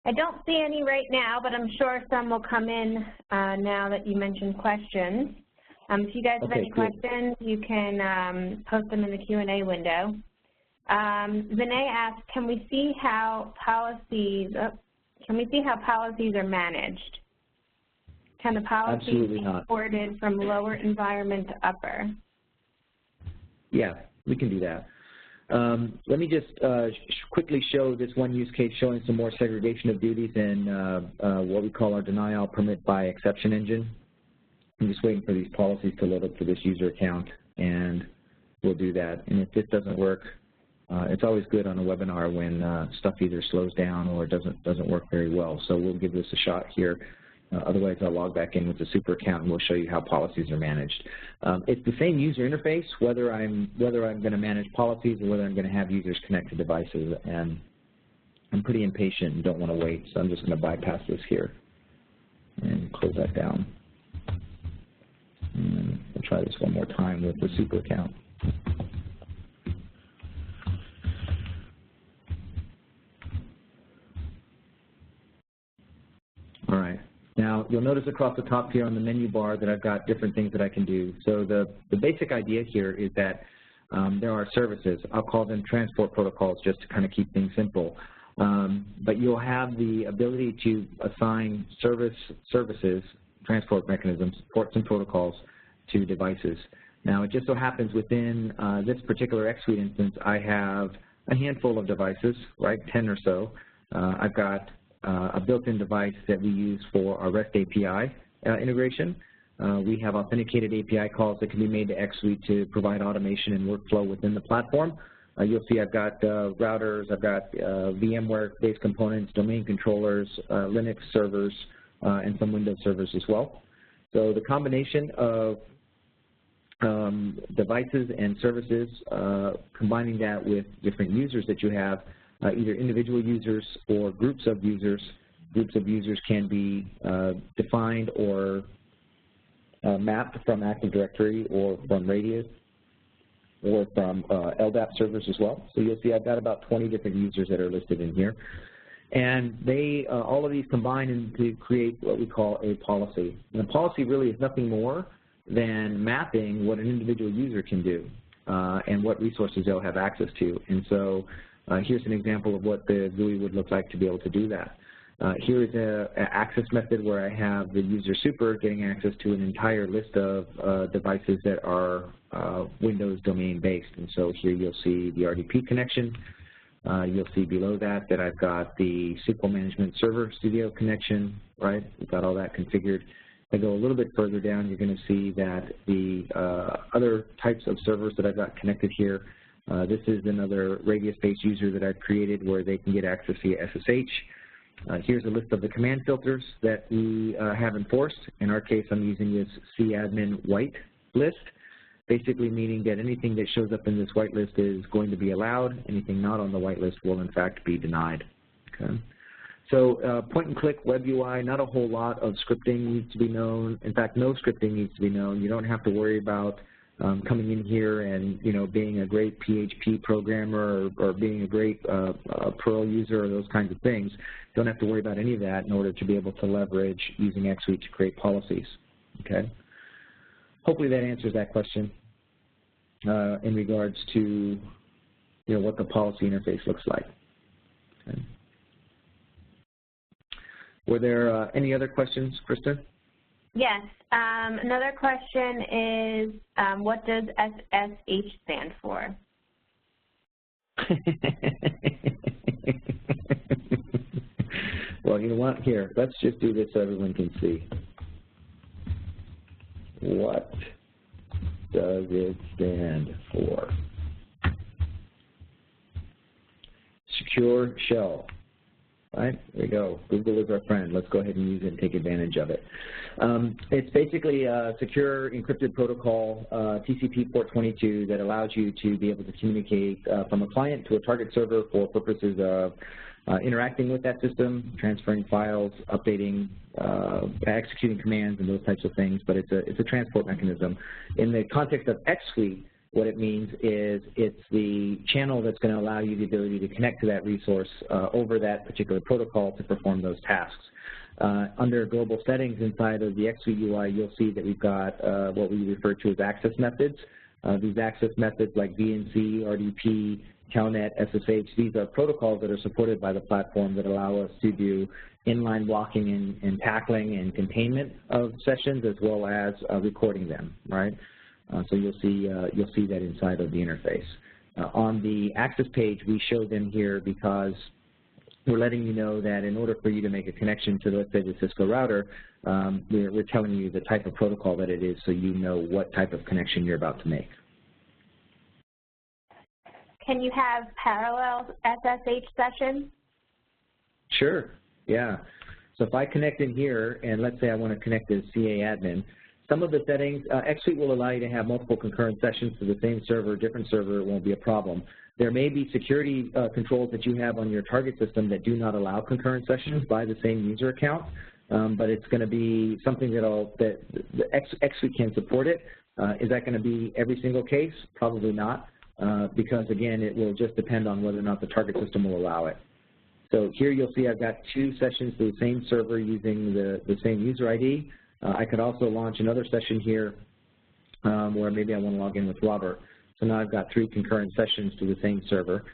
I don't see any right now, but I'm sure some will come in now that you mentioned questions. If you guys have any questions, you can post them in the Q&A window. Vinay asked, can we see how policies are managed? Can the policies be ported from lower environment to upper? Yeah, we can do that. Let me just quickly show this one use case showing some more segregation of duties in what we call our denial permit by exception engine. I'm just waiting for these policies to load up for this user account, and we'll do that. And if this doesn't work, it's always good on a webinar when stuff either slows down or doesn't work very well. So we'll give this a shot here. Otherwise, I'll log back in with the super account and we'll show you how policies are managed. It's the same user interface, whether I'm going to manage policies or whether I'm going to have users connect to devices. And I'm pretty impatient and don't want to wait, so I'm just going to bypass this here and close that down. And we'll try this one more time with the super account. All right. Now, you'll notice across the top here on the menu bar that I've got different things that I can do. So the basic idea here is that there are services. I'll call them transport protocols just to kind of keep things simple. But you'll have the ability to assign services, transport mechanisms, ports and protocols to devices. Now, it just so happens within this particular Xsuite instance, I have a handful of devices, right, 10 or so. I've got a built-in device that we use for our REST API integration. We have authenticated API calls that can be made to Xsuite to provide automation and workflow within the platform. You'll see I've got routers, I've got VMware-based components, domain controllers, Linux servers, and some Windows servers as well. So the combination of devices and services, combining that with different users that you have, either individual users or groups of users. Groups of users can be defined or mapped from Active Directory or from Radius or from LDAP servers as well. So you'll see I've got about 20 different users that are listed in here. And they, all of these combine to create what we call a policy. And a policy really is nothing more than mapping what an individual user can do and what resources they'll have access to. And so here's an example of what the GUI would look like to be able to do that. Here is an access method where I have the user super getting access to an entire list of devices that are Windows domain based. And so here you'll see the RDP connection. You'll see below that I've got the SQL Management Server Studio connection, right? We've got all that configured. If I go a little bit further down, you're going to see that the other types of servers that I've got connected here, this is another Radius-based user that I've created where they can get access via SSH. Here's a list of the command filters that we have enforced. In our case, I'm using this cadmin white list, basically meaning that anything that shows up in this whitelist is going to be allowed. Anything not on the whitelist will, in fact, be denied. Okay. So point-and-click web UI, not a whole lot of scripting needs to be known. In fact, no scripting needs to be known. You don't have to worry about coming in here and, you know, being a great PHP programmer or being a great Perl user or those kinds of things. You don't have to worry about any of that in order to be able to leverage using Xsuite to create policies. Okay. Hopefully that answers that question in regards to, you know, what the policy interface looks like. Okay. Were there any other questions, Kristen? Yes. Another question is, what does SSH stand for? Well, you know what? Here, let's just do this so everyone can see. What does it stand for? Secure shell. Right, there we go. Google is our friend. Let's go ahead and use it and take advantage of it. It's basically a secure encrypted protocol, TCP port 22, that allows you to be able to communicate from a client to a target server for purposes of interacting with that system, transferring files, updating, executing commands, and those types of things. But it's a transport mechanism. In the context of Xsuite, what it means is it's the channel that's going to allow you the ability to connect to that resource over that particular protocol to perform those tasks. Under global settings inside of the Xsuite UI, you'll see that we've got what we refer to as access methods. These access methods like VNC, RDP, Telnet, SSH, these are protocols that are supported by the platform that allow us to do inline blocking and tackling and containment of sessions, as well as recording them, right? So you'll see that inside of the interface. On the access page, we show them here because we're letting you know that in order for you to make a connection to, let's say, the Cisco router, we're telling you the type of protocol that it is so you know what type of connection you're about to make. Can you have parallel SSH sessions? Sure, yeah. So if I connect in here, and let's say I want to connect as CA admin, some of the settings, Xsuite will allow you to have multiple concurrent sessions to the same server, different server, it won't be a problem. There may be security controls that you have on your target system that do not allow concurrent sessions by the same user account, but it's going to be something that Xsuite can support it. Is that going to be every single case? Probably not, because again, it will just depend on whether or not the target system will allow it. So here you'll see I've got 2 sessions to the same server using the same user ID. I could also launch another session here where maybe I want to log in with Robert. So now I've got 3 concurrent sessions to the same server.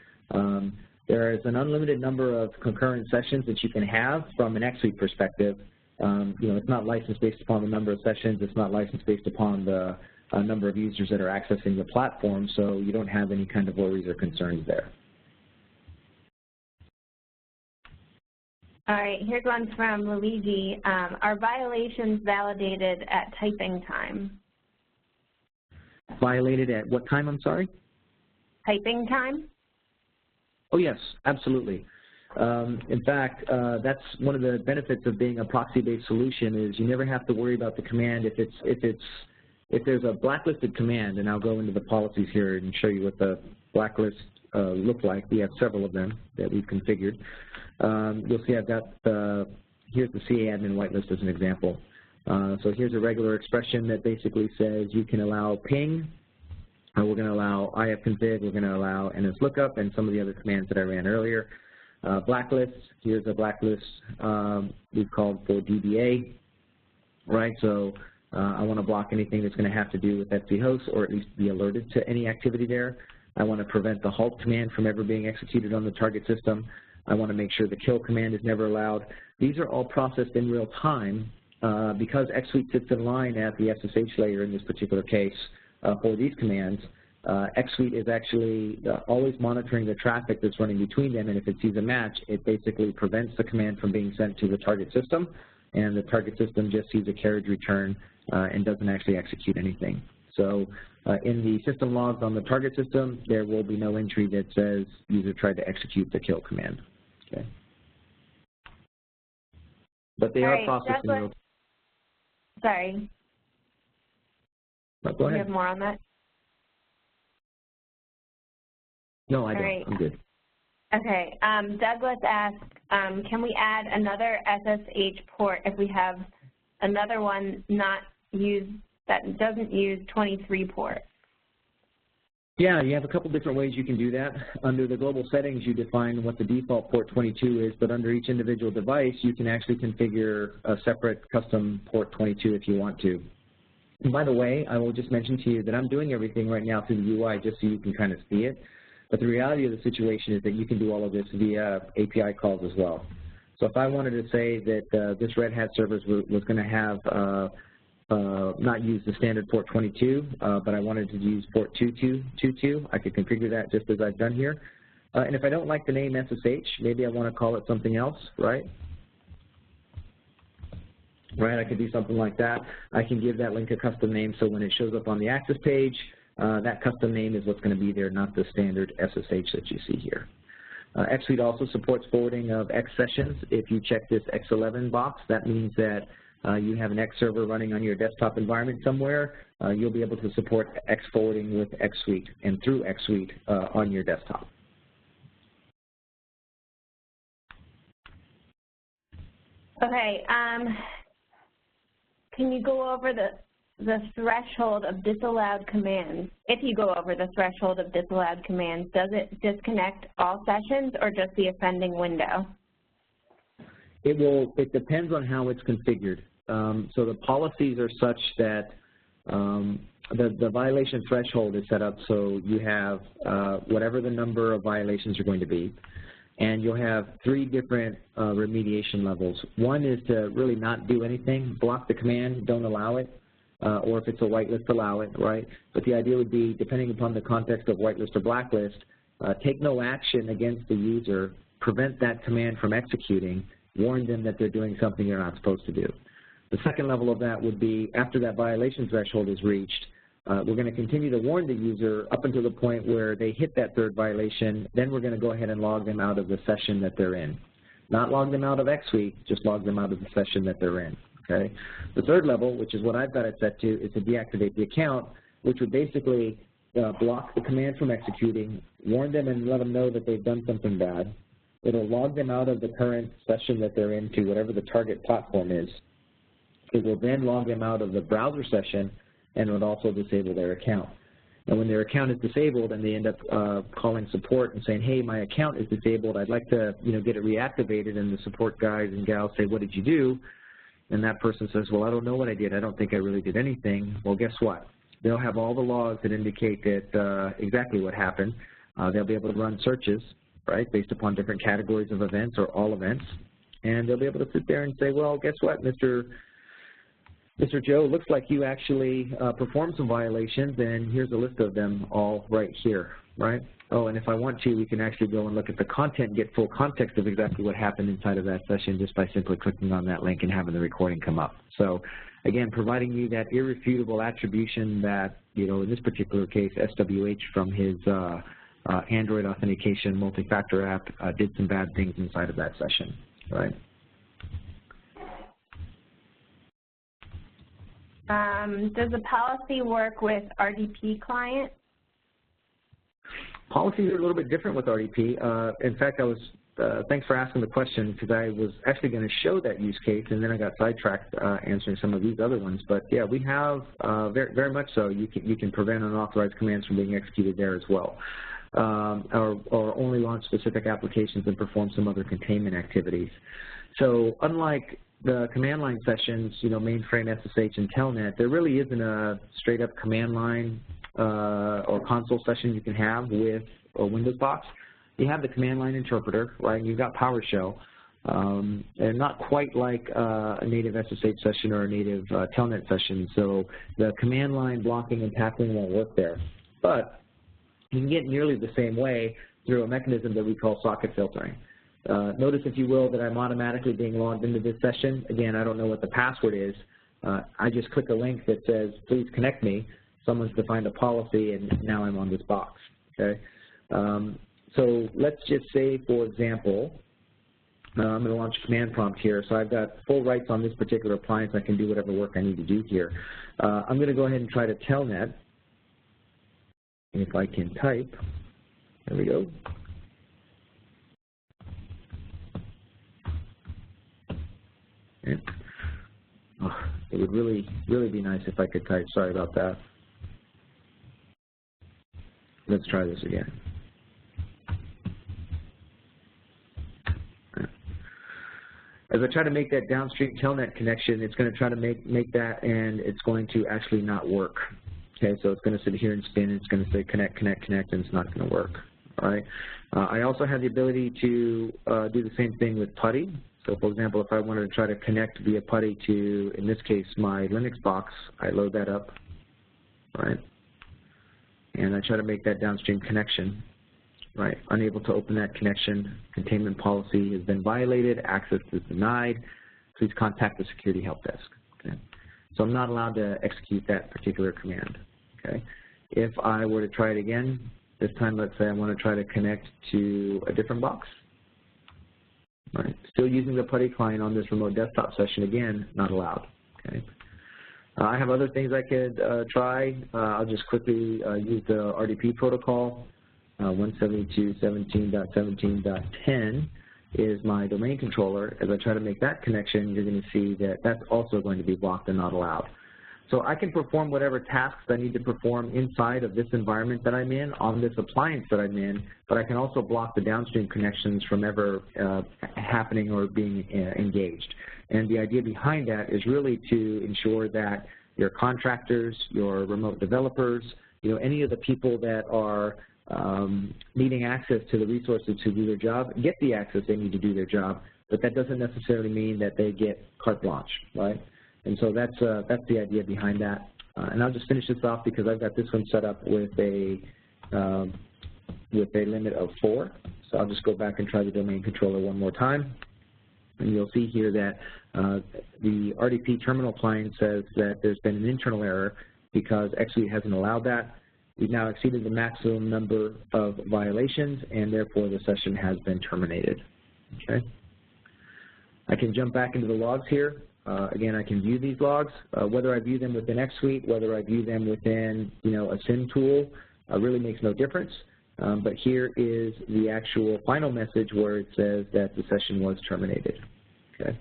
There is an unlimited number of concurrent sessions that you can have from an Xsuite perspective. It's not licensed based upon the number of sessions. It's not licensed based upon the number of users that are accessing the platform, so you don't have any kind of worries or concerns there. All right, here's one from Luigi. Are violations validated at typing time? Violated at what time, I'm sorry? Typing time? Oh, yes, absolutely. In fact, that's one of the benefits of being a proxy-based solution is you never have to worry about the command if there's a blacklisted command, and I'll go into the policies here and show you what the blacklist look like. We have several of them that we've configured. You'll see I've got here's the CA admin whitelist as an example. So here's a regular expression that basically says you can allow ping, we're going to allow ifconfig, we're going to allow nslookup, and some of the other commands that I ran earlier. Blacklists, here's a blacklist we've called for DBA, right? So I want to block anything that's going to have to do with fchost, or at least be alerted to any activity there. I want to prevent the halt command from ever being executed on the target system. I want to make sure the kill command is never allowed. These are all processed in real time because Xsuite sits in line at the SSH layer in this particular case for these commands. Xsuite is actually always monitoring the traffic that's running between them, and if it sees a match, it basically prevents the command from being sent to the target system, and the target system just sees a carriage return and doesn't actually execute anything. So in the system logs on the target system, there will be no entry that says user tried to execute the kill command. Okay. But they are processing. Sorry. Go ahead. You have more on that? No, I don't. Right. I'm good. Okay. Douglas asked, can we add another SSH port if we have another one not used that doesn't use 23 ports? Yeah, you have a couple different ways you can do that. Under the global settings, you define what the default port 22 is, but under each individual device, you can actually configure a separate custom port 22 if you want to. And by the way, I will just mention to you that I'm doing everything right now through the UI just so you can kind of see it. But the reality of the situation is that you can do all of this via API calls as well. So if I wanted to say that this Red Hat service was going to have not use the standard port 22, but I wanted to use port 2222, I could configure that just as I've done here. And if I don't like the name SSH, maybe I want to call it something else, right? Right, I could do something like that. I can give that link a custom name, so when it shows up on the access page, that custom name is what's going to be there, not the standard SSH that you see here. Xsuite also supports forwarding of X sessions. If you check this X11 box, that means that you have an X server running on your desktop environment somewhere. You'll be able to support X forwarding with Xsuite and through Xsuite on your desktop. Okay, can you go over the threshold of disallowed commands? If you go over the threshold of disallowed commands, does it disconnect all sessions or just the offending window? It depends on how it's configured. So the policies are such that the violation threshold is set up so you have whatever the number of violations are going to be, and you'll have 3 different remediation levels. One is to really not do anything, block the command, don't allow it, or if it's a whitelist, allow it, right? But the idea would be, depending upon the context of whitelist or blacklist, take no action against the user, prevent that command from executing, warn them that they're doing something they're not supposed to do. The second level of that would be, after that violation threshold is reached, we're going to continue to warn the user up until the point where they hit that 3rd violation. Then we're going to go ahead and log them out of the session that they're in. Not log them out of Xsuite, just log them out of the session that they're in. Okay? The 3rd level, which is what I've got it set to, is to deactivate the account, which would basically block the command from executing, warn them and let them know that they've done something bad. It'll log them out of the current session that they're in to whatever the target platform is. It will then log them out of the browser session, and it would also disable their account. And when their account is disabled and they end up calling support and saying, hey, my account is disabled, I'd like to get it reactivated, and the support guys and gals say, what did you do? And that person says, well, I don't know what I did. I don't think I really did anything. Well, guess what? They'll have all the logs that indicate that exactly what happened. They'll be able to run searches, right, based upon different categories of events or all events. And they'll be able to sit there and say, well, guess what, Mr. Joe, looks like you actually performed some violations, and here's a list of them all right here, right? Oh, and if I want to, we can actually go and look at the content, get full context of exactly what happened inside of that session just by simply clicking on that link and having the recording come up. So, again, providing you that irrefutable attribution that, in this particular case, SWH from his Android authentication multi-factor app did some bad things inside of that session, right? Does the policy work with RDP client? Policies are a little bit different with RDP. In fact, thanks for asking the question, because I was actually going to show that use case, and then I got sidetracked answering some of these other ones. But yeah, we have very, very much so. You can prevent unauthorized commands from being executed there as well, or only launch specific applications and perform some other containment activities. So unlike the command line sessions, mainframe, SSH, and telnet, there really isn't a straight up command line or console session you can have with a Windows box. You have the command line interpreter, right, and you've got PowerShell. They're not quite like a native SSH session or a native telnet session, so the command line blocking and tackling won't work there. But you can get nearly the same way through a mechanism that we call socket filtering. Notice, if you will, that I'm automatically being logged into this session. Again, I don't know what the password is. I just click a link that says, please connect me. Someone's defined a policy, and now I'm on this box, okay? So let's just say, for example, I'm going to launch a command prompt here. So I've got full rights on this particular appliance. I can do whatever work I need to do here. I'm going to go ahead and try to telnet. If I can type, there we go. Oh, it would really, really be nice if I could type. Sorry about that. Let's try this again. As I try to make that downstream telnet connection, it's going to try to make that, and it's going to actually not work. Okay, so it's going to sit here and spin, and it's going to say connect, connect, connect, and it's not going to work. All right. I also have the ability to do the same thing with PuTTY. So, for example, if I wanted to try to connect via PuTTY to, in this case, my Linux box, I load that up, right? And I try to make that downstream connection. right? Unable to open that connection. Containment policy has been violated. Access is denied. Please contact the security help desk. Okay. So I'm not allowed to execute that particular command. Okay. If I were to try it again, this time let's say I want to try to connect to a different box. Right. Still using the PuTTY client on this remote desktop session, again, not allowed. Okay. I have other things I could try. I'll just quickly use the RDP protocol. 172.17.17.10 is my domain controller. As I try to make that connection, you're going to see that that's also going to be blocked and not allowed. So I can perform whatever tasks I need to perform inside of this environment that I'm in, on this appliance that I'm in, but I can also block the downstream connections from ever happening or being engaged. And the idea behind that is really to ensure that your contractors, your remote developers, any of the people that are needing access to the resources to do their job get the access they need to do their job, but that doesn't necessarily mean that they get carte blanche, right? And so that's the idea behind that. And I'll just finish this off because I've got this one set up with a limit of 4. So I'll just go back and try the domain controller one more time. And you'll see here that the RDP terminal client says that there's been an internal error because Xsuite hasn't allowed that. We've now exceeded the maximum number of violations, and therefore the session has been terminated. Okay. I can jump back into the logs here. Again, I can view these logs. Whether I view them within Xsuite, whether I view them within a SIM tool, really makes no difference. But here is the actual final message where it says that the session was terminated. Okay.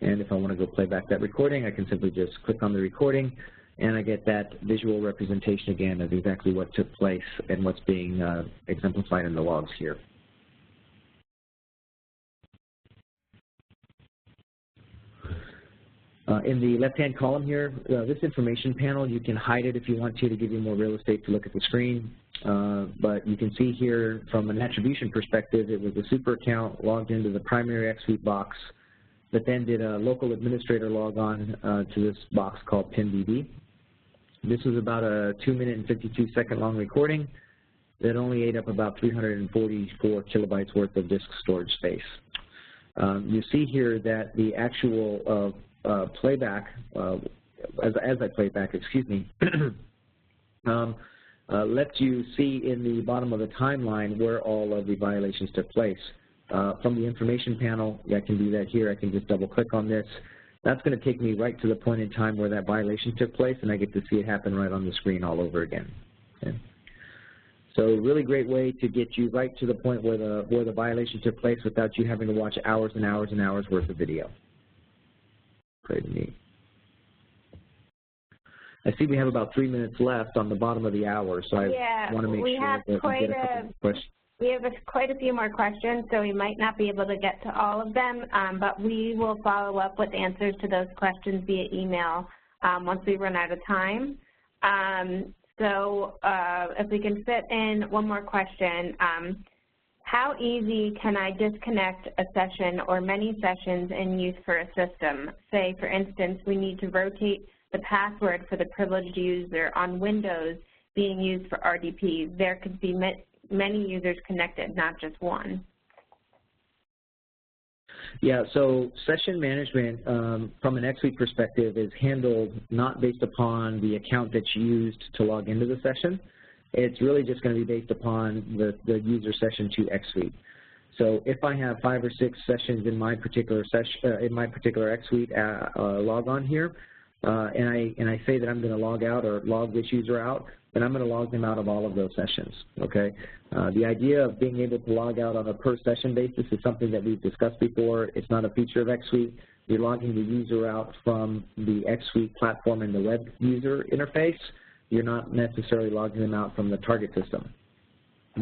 And if I want to go play back that recording, I can simply just click on the recording, and I get that visual representation again of exactly what took place and what's being exemplified in the logs here. In the left-hand column here, this information panel, you can hide it if you want to give you more real estate to look at the screen. But you can see here from an attribution perspective, it was a super account logged into the primary Xsuite box that then did a local administrator log on to this box called PinDB. This was about a 2-minute and 52-second long recording that only ate up about 344 kilobytes worth of disk storage space. You see here that the actual playback, as I play back, excuse me, lets you see in the bottom of the timeline where all of the violations took place. From the information panel, I can do that here. I can just double-click on this. That's going to take me right to the point in time where that violation took place, and I get to see it happen right on the screen all over again. Okay. So really great way to get you right to the point where the violation took place without you having to watch hours and hours and hours worth of video. Pretty neat. I see we have about 3 minutes left on the bottom of the hour, so I want to make sure that we get a couple of questions. We have quite a few more questions, so we might not be able to get to all of them, but we will follow up with answers to those questions via email once we run out of time. So if we can fit in one more question, how easy can I disconnect a session or many sessions in use for a system? Say, for instance, we need to rotate the password for the privileged user on Windows being used for RDP. There could be many users connected, not just one. Yeah, so session management from an Xsuite perspective is handled not based upon the account that's used to log into the session. It's really just going to be based upon the user session to Xsuite. So if I have 5 or 6 sessions in my particular Xsuite log on here, and I say that I'm going to log out or log this user out, then I'm going to log them out of all of those sessions, okay? The idea of being able to log out on a per session basis is something that we've discussed before. It's not a feature of Xsuite. You're logging the user out from the Xsuite platform and the web user interface. You're not necessarily logging them out from the target system.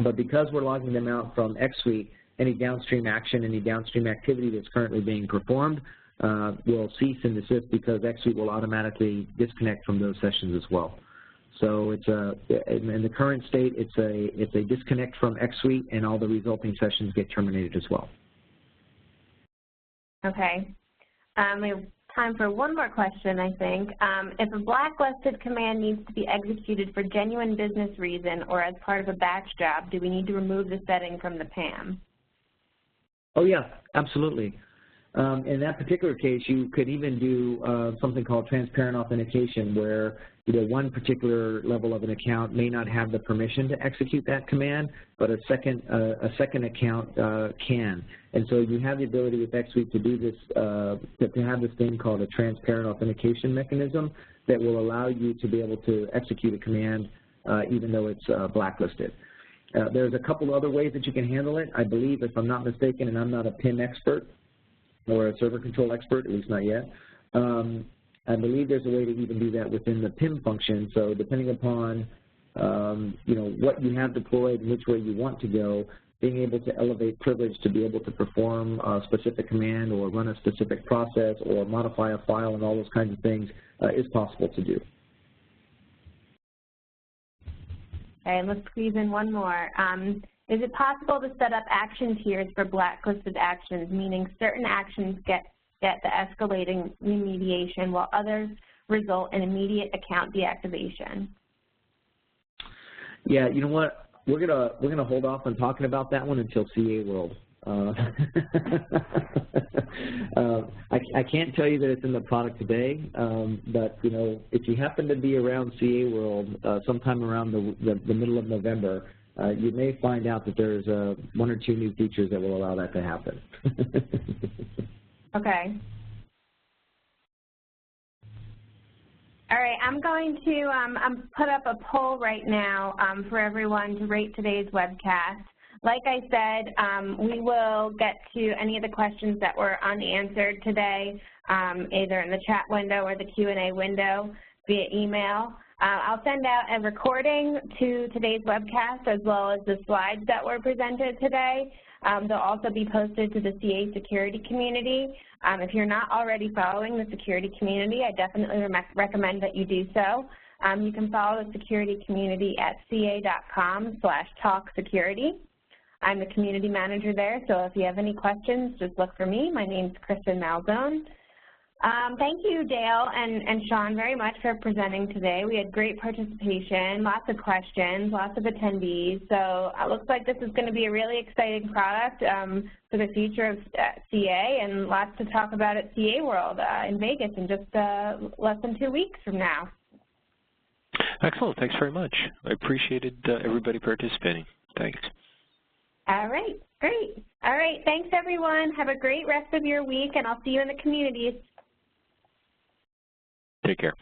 But because we're logging them out from Xsuite, any downstream action, any downstream activity that's currently being performed will cease and desist because Xsuite will automatically disconnect from those sessions as well. So it's in the current state, it's a disconnect from Xsuite, and all the resulting sessions get terminated as well. Okay. We have time for one more question, I think. If a blacklisted command needs to be executed for genuine business reason or as part of a batch job, do we need to remove the setting from the PAM? Oh, yeah, absolutely. In that particular case, you could even do something called transparent authentication, where one particular level of an account may not have the permission to execute that command, but a second account can. And so you have the ability with Xsuite to do this, to have this thing called a transparent authentication mechanism that will allow you to be able to execute a command even though it's blacklisted. There's a couple other ways that you can handle it. I believe, if I'm not mistaken, and I'm not a PIM expert or a server control expert, at least not yet, I believe there's a way to even do that within the PIM function. So depending upon what you have deployed and which way you want to go, being able to elevate privilege to be able to perform a specific command or run a specific process or modify a file and all those kinds of things is possible to do. Okay, and let's squeeze in one more. Is it possible to set up action tiers for blacklisted actions, meaning certain actions get the escalating remediation while others result in immediate account deactivation? Yeah, you know what? We're gonna hold off on talking about that one until CA World. I can't tell you that it's in the product today, but if you happen to be around CA World sometime around the middle of November, you may find out that there's one or two new features that will allow that to happen. Okay. All right, I'm going to put up a poll right now for everyone to rate today's webcast. Like I said, we will get to any of the questions that were unanswered today, either in the chat window or the Q&A window via email. I'll send out a recording to today's webcast as well as the slides that were presented today. They'll also be posted to the CA security community. If you're not already following the security community, I definitely recommend that you do so. You can follow the security community at ca.com/talksecurity. I'm the community manager there, so if you have any questions, just look for me. My name's Kristen Malzone. Thank you, Dale and Sean, very much for presenting today. We had great participation, lots of questions, lots of attendees. So it looks like this is going to be a really exciting product for the future of CA, and lots to talk about at CA World in Vegas in just less than 2 weeks from now. Excellent. Thanks very much. I appreciated everybody participating. Thanks. All right. Great. All right. Thanks, everyone. Have a great rest of your week, and I'll see you in the communities. Take care.